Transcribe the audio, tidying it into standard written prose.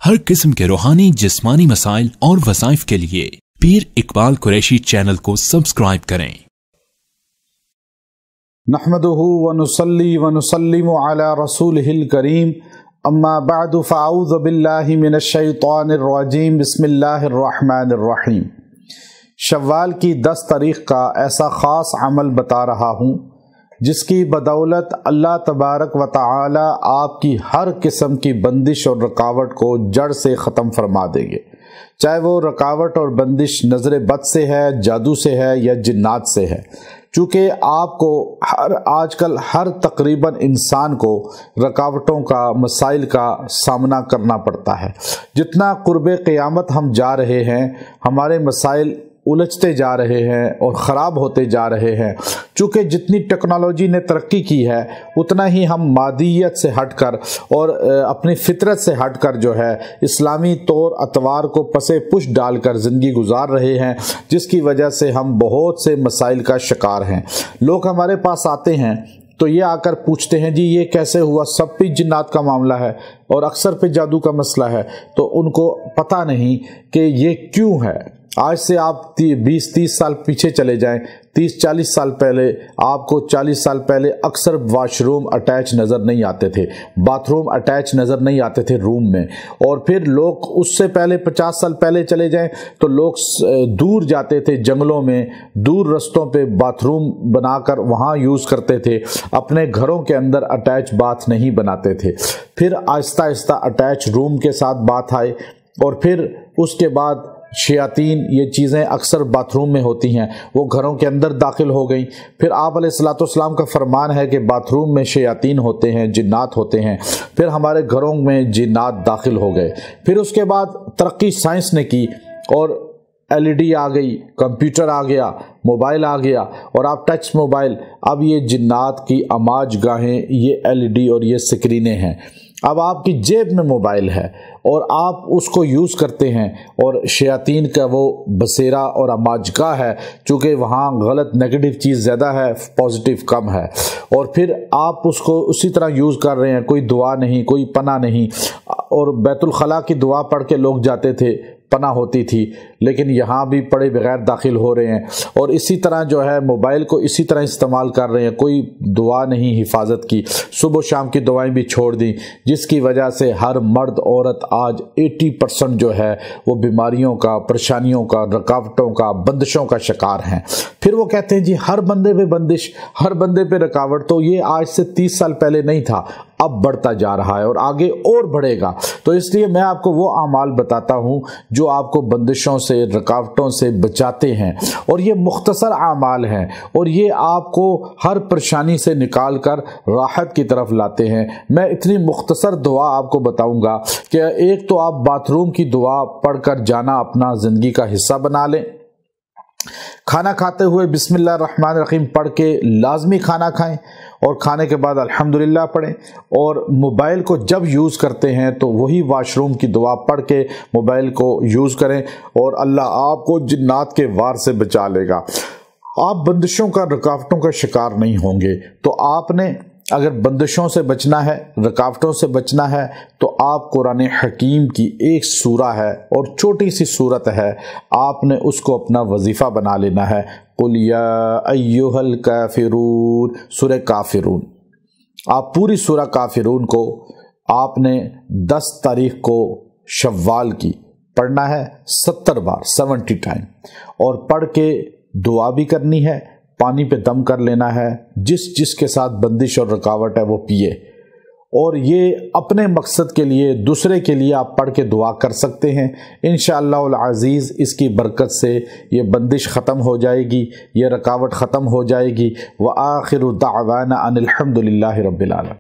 हर किस्म के रूहानी जिस्मानी मसाइल और वज़ाइफ के लिए पीर इकबाल कुरैशी चैनल को सब्सक्राइब करें। नहमदुहु व नुसल्ली व नुसल्लिमु अला रसूलिहिल करीम, अम्मा बअदु फ़अऊज़ु बिल्लाहि मिनश शैतानिर रजीम, बिस्मिल्लाहिर रहमानिर रहीम। शव्वाल की 10 तारीख़ का ऐसा ख़ास अमल बता रहा हूँ जिसकी बदौलत अल्लाह तबारक व तआला आपकी हर किस्म की बंदिश और रुकावट को जड़ से ख़त्म फरमा देंगे। चाहे वो रुकावट और बंदिश नज़र बद से है, जादू से है या जिन्नात से है। चूँकि आपको आजकल हर तकरीबन इंसान को रुकावटों का, मसाइल का सामना करना पड़ता है। जितना क़ुर्बे क़यामत हम जा रहे हैं, हमारे मसाइल उलझते जा रहे हैं और ख़राब होते जा रहे हैं। चूँकि जितनी टेक्नोलॉजी ने तरक्की की है, उतना ही हम मादियत से हटकर और अपनी फितरत से हटकर जो है इस्लामी तौर अतवार को पसे पुश डालकर ज़िंदगी गुजार रहे हैं, जिसकी वजह से हम बहुत से मसाइल का शिकार हैं। लोग हमारे पास आते हैं तो ये आकर पूछते हैं, जी ये कैसे हुआ, सब पे जिन्नात का मामला है और अक्सर पे जादू का मसला है। तो उनको पता नहीं कि ये क्यों है। आज से आप 20-30 साल पीछे चले जाएं, 30-40 साल पहले आपको 40 साल पहले अक्सर वॉशरूम अटैच नज़र नहीं आते थे, बाथरूम अटैच नज़र नहीं आते थे रूम में। और फिर लोग उससे पहले 50 साल पहले चले जाएं तो लोग दूर जाते थे, जंगलों में दूर रस्तों पे बाथरूम बनाकर वहाँ यूज़ करते थे, अपने घरों के अंदर अटैच बाथ नहीं बनाते थे। फिर आहिस्ता आहिस्ता अटैच रूम के साथ बात आए और फिर उसके बाद शयातीन, ये चीज़ें अक्सर बाथरूम में होती हैं, वो घरों के अंदर दाखिल हो गई। फिर आप अलैहिस्सलाम का फरमान है कि बाथरूम में शयातीन होते हैं, जिन्नात होते हैं। फिर हमारे घरों में जिन्नात दाखिल हो गए। फिर उसके बाद तरक्की साइंस ने की और LED आ गई, कंप्यूटर आ गया, मोबाइल आ गया और आप टच मोबाइल, अब ये जिन्नात की आमाज गाहें, ये LED और ये स्क्रीनें हैं। अब आपकी जेब में मोबाइल है और आप उसको यूज़ करते हैं और शयातीन का वो बसेरा और आमाजगाह है, चूँकि वहाँ गलत नेगेटिव चीज़ ज़्यादा है, पॉजिटिव कम है। और फिर आप उसको उसी तरह यूज़ कर रहे हैं, कोई दुआ नहीं, कोई पना नहीं। और बैतुल खला की दुआ पढ़ के लोग जाते थे, पना होती थी, लेकिन यहाँ भी पढ़े बगैर दाखिल हो रहे हैं। और इसी तरह जो है मोबाइल को इसी तरह इस्तेमाल कर रहे हैं, कोई दुआ नहीं हिफाजत की, सुबह शाम की दुआएं भी छोड़ दी, जिसकी वजह से हर मर्द औरत आज 80% जो है वो बीमारियों का, परेशानियों का, रुकावटों का, बंदिशों का शिकार हैं। फिर वो कहते हैं जी हर बंदे पे बंदिश, हर बंदे पे रुकावट। तो ये आज से 30 साल पहले नहीं था, अब बढ़ता जा रहा है और आगे और बढ़ेगा। तो इसलिए मैं आपको वो आमाल बताता हूँ जो आपको बंदिशों से, रुकावटों से बचाते हैं। और ये मुख्तसर आमाल हैं और ये आपको हर परेशानी से निकाल कर राहत की तरफ लाते हैं। मैं इतनी मुख्तसर दुआ आपको बताऊंगा कि एक तो आप बाथरूम की दुआ पढ़कर जाना अपना ज़िंदगी का हिस्सा बना लें। खाना खाते हुए बिस्मिल्लाह रहमान रहीम पढ़ के लाजमी खाना खाएं और खाने के बाद अल्हम्दुलिल्लाह पढ़ें। और मोबाइल को जब यूज़ करते हैं तो वही वाशरूम की दुआ पढ़ के मोबाइल को यूज़ करें और अल्लाह आपको जिन्नात के वार से बचा लेगा। आप बंदिशों का, रुकावटों का शिकार नहीं होंगे। तो आपने अगर बंदिशों से बचना है, रुकावटों से बचना है, तो आप कुरान हकीम की एक सूरा है और छोटी सी सूरत है, आपने उसको अपना वजीफ़ा बना लेना है। कुल या अय्युहल काफिरून, सूरह काफिरून। आप पूरी सूरह काफिरून को आपने 10 तारीख़ को शव्वाल की पढ़ना है 70 बार, 70 टाइम। और पढ़ के दुआ भी करनी है, पानी पे दम कर लेना है, जिसके साथ बंदिश और रुकावट है वो पिए। और ये अपने मकसद के लिए, दूसरे के लिए आप पढ़ के दुआ कर सकते हैं। इंशाअल्लाह अज़ीज़ इसकी बरकत से ये बंदिश ख़त्म हो जाएगी, ये रुकावट ख़त्म हो जाएगी। व आखिरु दावाना अनिल हम्दुलिल्लाहि रब्बिल आलमीन।